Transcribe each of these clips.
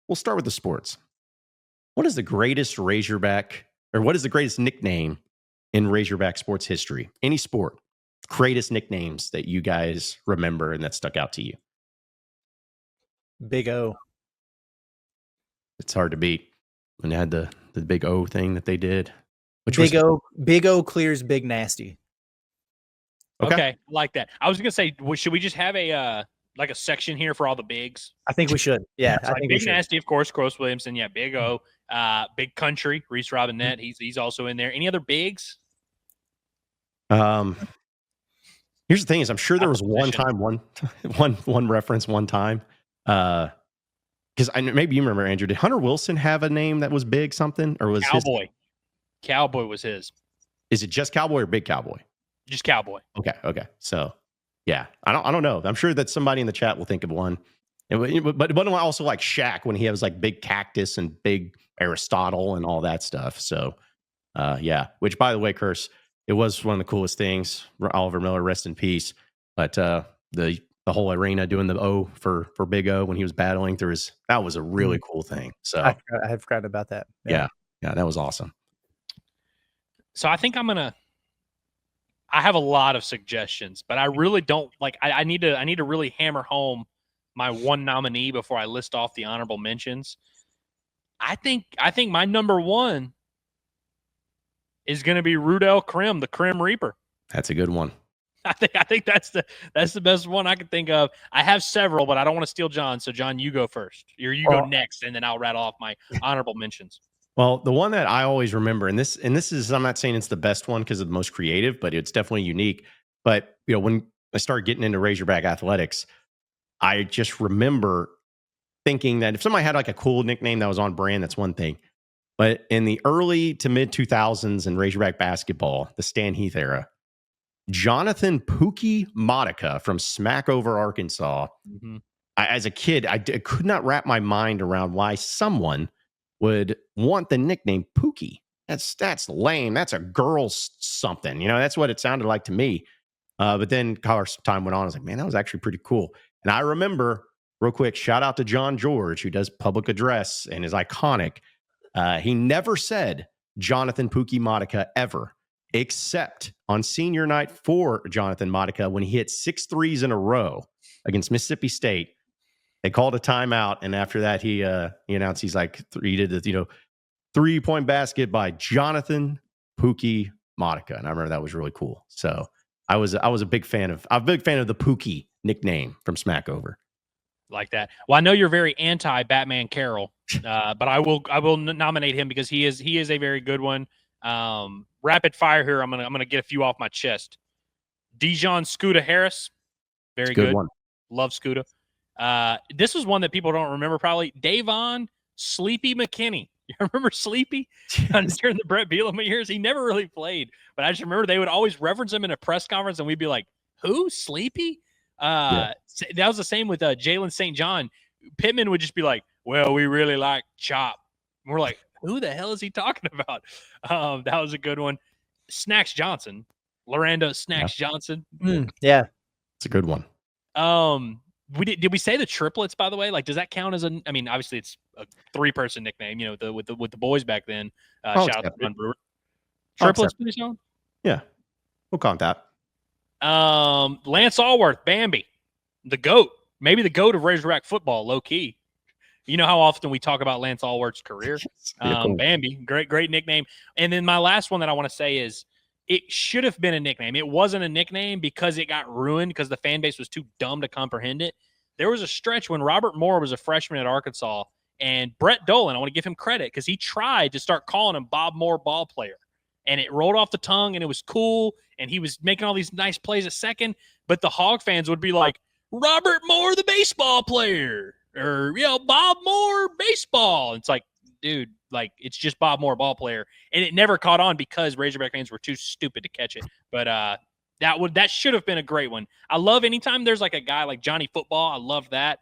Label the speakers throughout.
Speaker 1: we'll start with the sports. What is the greatest Razorback, or what is the greatest nickname in Razorback sports history? Any sport, greatest nicknames that you guys remember and that stuck out to you.
Speaker 2: Big O.
Speaker 1: It's hard to beat when they had the big O thing that they did.
Speaker 2: Big O clears Big Nasty.
Speaker 3: Okay, I like that. I was gonna say, should we just have a like a section here for all the bigs?
Speaker 2: I think we should. Yeah,
Speaker 3: I think Big Nasty, of course, Gross Williamson. Yeah, Big O, Big Country, Reese Robinette. He's also in there. Any other bigs?
Speaker 1: Here's the thing: is I'm sure there was one reference one time. Because maybe you remember, Andrew. Did Hunter Wilson have a name that was big something, or was
Speaker 3: Cowboy? Cowboy was his.
Speaker 1: Is it just Cowboy or Big Cowboy?
Speaker 3: Just Cowboy.
Speaker 1: Okay. So, yeah, I don't know. I'm sure that somebody in the chat will think of one. But also like Shaq when he has like Big Cactus and Big Aristotle and all that stuff. So, yeah. Which, by the way, Curse, it was one of the coolest things. Oliver Miller, rest in peace. But the whole arena doing the O for Big O when he was battling through that was a really cool thing. So
Speaker 2: I had forgotten about that.
Speaker 1: Yeah, that was awesome.
Speaker 3: So I think I have a lot of suggestions, but I really don't like. I need to really hammer home my one nominee before I list off the honorable mentions. I think my number one is going to be Rudell Krim, the Krim Reaper.
Speaker 1: That's a good one.
Speaker 3: I think that's the best one I can think of. I have several, but I don't want to steal John. So John, you go first. You go next, and then I'll rattle off my honorable mentions.
Speaker 1: Well, the one that I always remember, and this is, I'm not saying it's the best one because of the most creative, but it's definitely unique. But when I started getting into Razorback athletics, I just remember thinking that if somebody had like a cool nickname that was on brand, that's one thing. But in the early to mid 2000s in Razorback basketball, the Stan Heath era, Jonathan Pookie Modica from Smackover, Arkansas. Mm-hmm. As a kid, I could not wrap my mind around why someone would want the nickname Pookie. That's lame. That's a girl's something. That's what it sounded like to me. But then as time went on, I was like, man, that was actually pretty cool. And I remember, real quick, shout out to John George, who does public address and is iconic. He never said Jonathan Pookie Modica ever, except on senior night for Jonathan Modica when he hit 6 threes in a row against Mississippi State. They called a timeout, and after that, he announced he did the 3-point basket by Jonathan Pookie Modica, and I remember that was really cool. So I was a big fan of the Pookie nickname from Smackover.
Speaker 3: Like that. Well, I know you're very anti Batman Carroll, but I will nominate him because he is a very good one. Rapid fire here. I'm gonna get a few off my chest. Dijon Scooter Harris, very good one. Love Scooter. This was one that people don't remember probably. Davon Sleepy McKinney. You remember Sleepy during the Brett Bielema years? He never really played, but I just remember they would always reference him in a press conference, and we'd be like, "Who? Sleepy?" That was the same with Jalen St. John. Pittman would just be like, "Well, we really like Chop." And we're like, "Who the hell is he talking about?" That was a good one. Snacks Johnson, Lorando Snacks Johnson.
Speaker 2: Yeah,
Speaker 1: it's a good one.
Speaker 3: Did we say the triplets, by the way? Like, does that count as I mean, obviously it's a 3-person nickname, with the boys back then. Shout out to Ron Brewer. Triplets, please, Sean?
Speaker 1: Yeah. We'll count that.
Speaker 3: Lance Allworth, Bambi, the GOAT. Maybe the GOAT of Razorback football, low key. You know how often we talk about Lance Allworth's career. Cool. Bambi, great nickname. And then my last one that I want to say is it should have been a nickname. It wasn't a nickname because it got ruined because the fan base was too dumb to comprehend it. There was a stretch when Robert Moore was a freshman at Arkansas, and Brett Dolan, I want to give him credit because he tried to start calling him Bob Moore ball player. And it rolled off the tongue, and it was cool, and he was making all these nice plays at second, but the Hog fans would be like, Robert Moore, the baseball player, or, Bob Moore, baseball. It's like, dude, it's just Bob Moore, ball player. And it never caught on because Razorback fans were too stupid to catch it. But that should have been a great one. I love anytime there's like a guy like Johnny Football. I love that.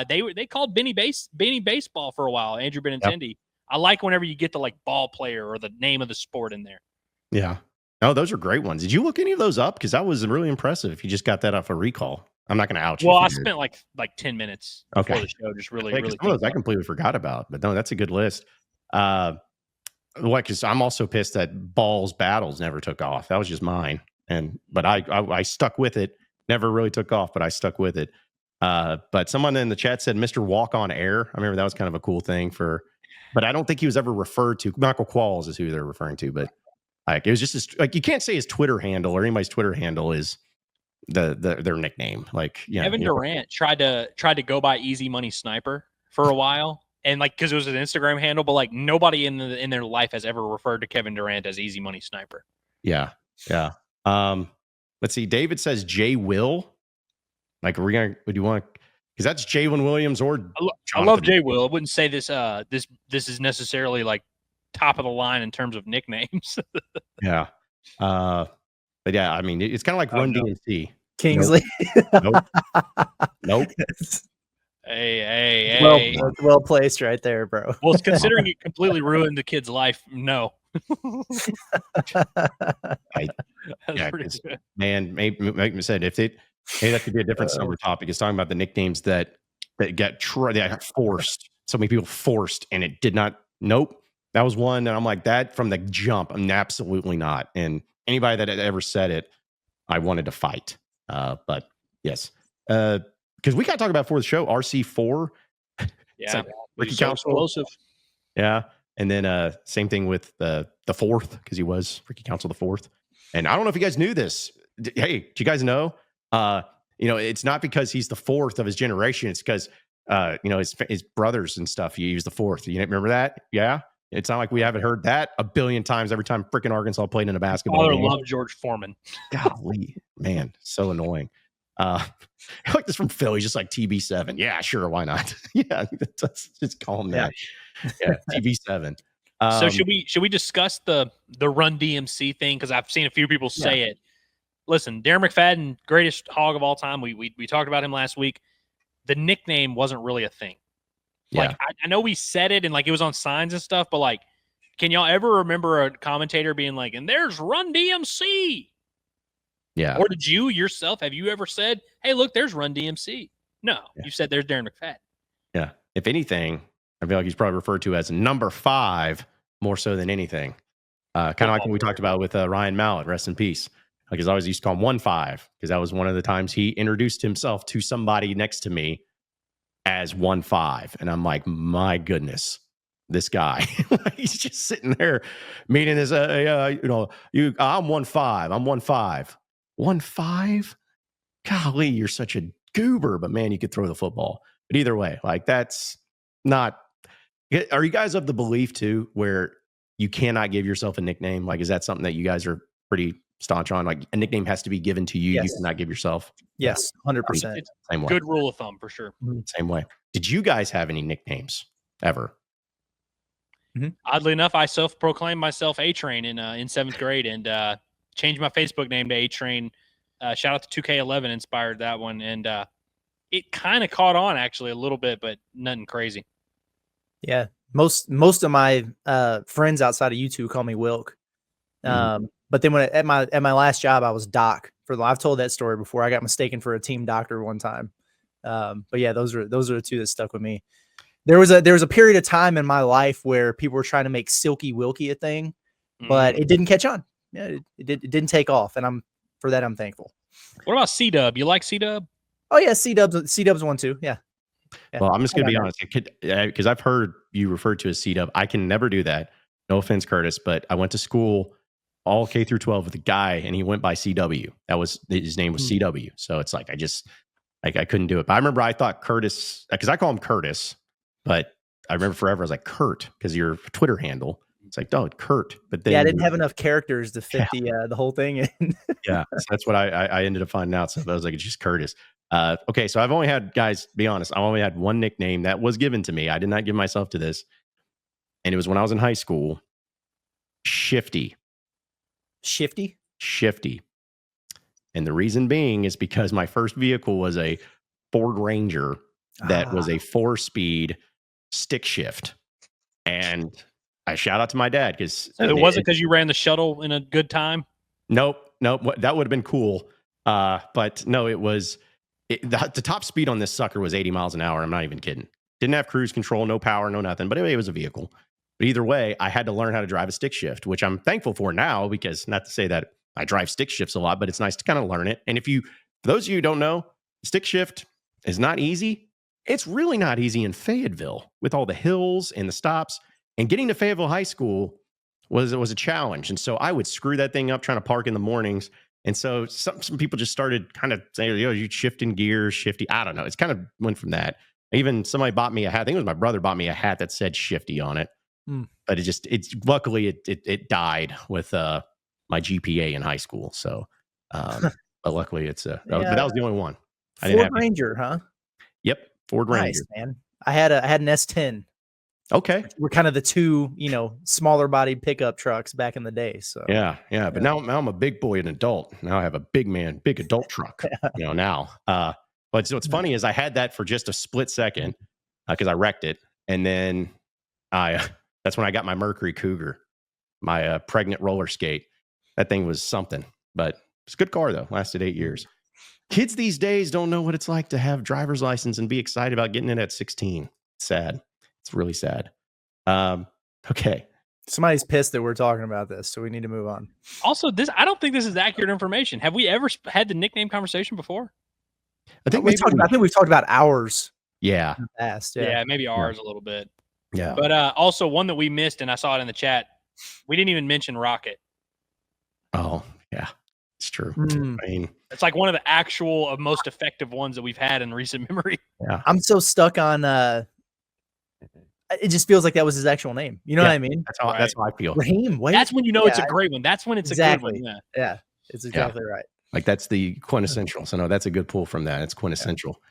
Speaker 3: They called Benny Baseball for a while, Andrew Benintendi. Yep. I like whenever you get the ball player or the name of the sport in there.
Speaker 1: Yeah. No, those are great ones. Did you look any of those up? Because that was really impressive if you just got that off a recall. I'm not going to out you.
Speaker 3: Well,
Speaker 1: if
Speaker 3: I
Speaker 1: you did.
Speaker 3: spent like 10 minutes before the show, just really
Speaker 1: some of those I
Speaker 3: thinking.
Speaker 1: completely forgot about, but no, that's a good list. Because I'm also pissed that Ball's Battles never took off. That was just mine, but I stuck with it. Never really took off, but I stuck with it. But someone in the chat said Mr. Walk on Air. I remember that was kind of a cool thing but I don't think he was ever referred to. Michael Qualls is who they're referring to, but like it was just like you can't say his Twitter handle or anybody's Twitter handle is their nickname. Like
Speaker 3: Kevin Durant tried to go by Easy Money Sniper for a while, and like because it was an Instagram handle, but like nobody in their life has ever referred to Kevin Durant as Easy Money Sniper.
Speaker 1: Yeah. Let's see. David says Jay Will. Like, do you want? Because that's Jalen Williams or
Speaker 3: I love Jay Will. I wouldn't say this is necessarily like top of the line in terms of nicknames.
Speaker 1: Yeah. But yeah, I mean, it's kind of like Run DMC.
Speaker 2: Kingsley.
Speaker 1: Nope.
Speaker 3: Hey.
Speaker 2: Well placed right there, bro.
Speaker 3: Well, it's considering it completely ruined the kid's life. No.
Speaker 1: Man, maybe said maybe that could be a different summer topic. It's talking about the nicknames that got forced. So many people forced, and it did not. Nope, that was one that I'm like that from the jump. I'm absolutely not. And anybody that had ever said it, I wanted to fight. But yes, because we got to talk about before the show RC4.
Speaker 3: Yeah,
Speaker 1: like Ricky
Speaker 3: so
Speaker 1: Council.
Speaker 3: explosive.
Speaker 1: Yeah. And then same thing with the fourth, because he was Ricky Council the fourth. And I don't know if you guys knew this. Hey, do you guys know? It's not because he's the fourth of his generation. It's because his brothers and stuff. He was the fourth. You remember that? Yeah. It's not like we haven't heard that a billion times every time freaking Arkansas played in a basketball game.
Speaker 3: I love George Foreman.
Speaker 1: Golly, man, so annoying. I like this from Philly, just like TB7. Yeah, sure, why not? Yeah, just call him that. Yeah, TB7.
Speaker 3: So should we discuss the Run DMC thing? Because I've seen a few people say it. Listen, Darren McFadden, greatest hog of all time. We talked about him last week. The nickname wasn't really a thing. Like I know we said it and like it was on signs and stuff, but like, can y'all ever remember a commentator being like, "And there's Run DMC"?
Speaker 1: Yeah.
Speaker 3: Or did you yourself, have you ever said, "Hey, look, there's Run DMC"? No, you said there's Darren McFadden.
Speaker 1: Yeah. If anything, I feel like he's probably referred to as number 5 more so than anything. Kind of like what we talked about with Ryan Mallett, rest in peace. Like, I always used to call him 1-5 because that was one of the times he introduced himself to somebody next to me as 1-5. And I'm like, my goodness, this guy, he's just sitting there meeting his, I'm 1-5. I'm 1-5. 1-5? Golly, you're such a goober, but man, you could throw the football. But either way, like that's not. Are you guys of the belief too, where you cannot give yourself a nickname? Like, is that something that you guys are pretty staunch on? Like, a nickname has to be given to you. Yes. You cannot give yourself.
Speaker 2: Yes, 100%.
Speaker 1: Same way.
Speaker 3: Good rule of thumb for sure.
Speaker 1: Same way. Did you guys have any nicknames ever?
Speaker 3: Mm-hmm. Oddly enough, I self-proclaimed myself A-Train in 7th grade and changed my Facebook name to A-Train. Shout out to 2K11 inspired that one, and it kind of caught on actually a little bit, but nothing crazy.
Speaker 2: Yeah, most of my friends outside of YouTube call me Wilk. But then at my last job, I was Doc. I've told that story before. I got mistaken for a team doctor one time. But yeah, those are the two that stuck with me. There was a period of time in my life where people were trying to make Silky Wilkie a thing, but it didn't catch on. Yeah, it didn't take off, and for that I'm thankful.
Speaker 3: What about C-Dub? You like C-Dub?
Speaker 2: Oh yeah, C-Dub's one too. Yeah.
Speaker 1: Well, I'm just gonna be honest, because I've heard you referred to as C-Dub. I can never do that. No offense, Curtis, but I went to school all K through 12 with a guy, and he went by CW. That was his name was CW. So it's like I couldn't do it. But I remember I thought Curtis, because I call him Curtis, but I remember forever I was like Kurt because your Twitter handle. It's like, oh, Kurt. But then
Speaker 2: I didn't have enough characters to fit the whole thing in.
Speaker 1: Yeah, so that's what I ended up finding out. So I was like, it's just Curtis. Okay, so I've only had, guys, be honest, I only had one nickname that was given to me. I did not give myself to this. And it was when I was in high school. Shifty. And the reason being is because my first vehicle was a Ford Ranger that was a 4-speed stick shift. And I shout out to my dad because
Speaker 3: it wasn't because you ran the shuttle in a good time.
Speaker 1: Nope. That would have been cool. But no, it was the top speed on this sucker was 80 miles an hour. I'm not even kidding. Didn't have cruise control, no power, no nothing. But it was a vehicle. But either way, I had to learn how to drive a stick shift, which I'm thankful for now, because not to say that I drive stick shifts a lot, but it's nice to kind of learn it. And for those of you who don't know, stick shift is not easy. It's really not easy in Fayetteville with all the hills and the stops. And getting to Fayetteville High School was a challenge. And so I would screw that thing up trying to park in the mornings. And so some people just started kind of saying, you shifting gears, shifty. I don't know. It's kind of went from that. Even somebody bought me a hat. I think it was my brother bought me a hat that said shifty on it. But luckily it died with my GPA in high school. So, but luckily but that was the only one.
Speaker 2: Ford Ranger, huh?
Speaker 1: Yep. Ford Ranger.
Speaker 2: Nice, man. I had an S10.
Speaker 1: Okay.
Speaker 2: We're kind of the two, smaller body pickup trucks back in the day. So
Speaker 1: yeah. But now I'm a big boy, an adult. Now I have a big adult truck. Now. But so what's funny is I had that for just a split second because I wrecked it, and then that's when I got my Mercury Cougar, my pregnant roller skate. That thing was something, but it's a good car though. Lasted 8 years. Kids these days don't know what it's like to have driver's license and be excited about getting it at 16. It's sad. It's really sad. Okay.
Speaker 2: Somebody's pissed that we're talking about this, so we need to move on.
Speaker 3: Also, I don't think this is accurate information. Have we ever had the nickname conversation before?
Speaker 2: I think we've talked about ours.
Speaker 1: Yeah.
Speaker 2: In the past.
Speaker 3: Yeah, maybe ours a little bit.
Speaker 1: Yeah.
Speaker 3: But also one that we missed, and I saw it in the chat. We didn't even mention Rocket.
Speaker 1: Oh, yeah. It's true. I mean,
Speaker 3: it's like one of the actual most effective ones that we've had in recent memory.
Speaker 1: Yeah.
Speaker 2: I'm so stuck on it just feels like that was his actual name. You know what I mean?
Speaker 1: That's how I feel.
Speaker 2: Raheem,
Speaker 3: that's when you know it's a great one. That's when it's a good one.
Speaker 2: Yeah. It's exactly right.
Speaker 1: Like that's the quintessential. So no, that's a good pull from that. It's quintessential.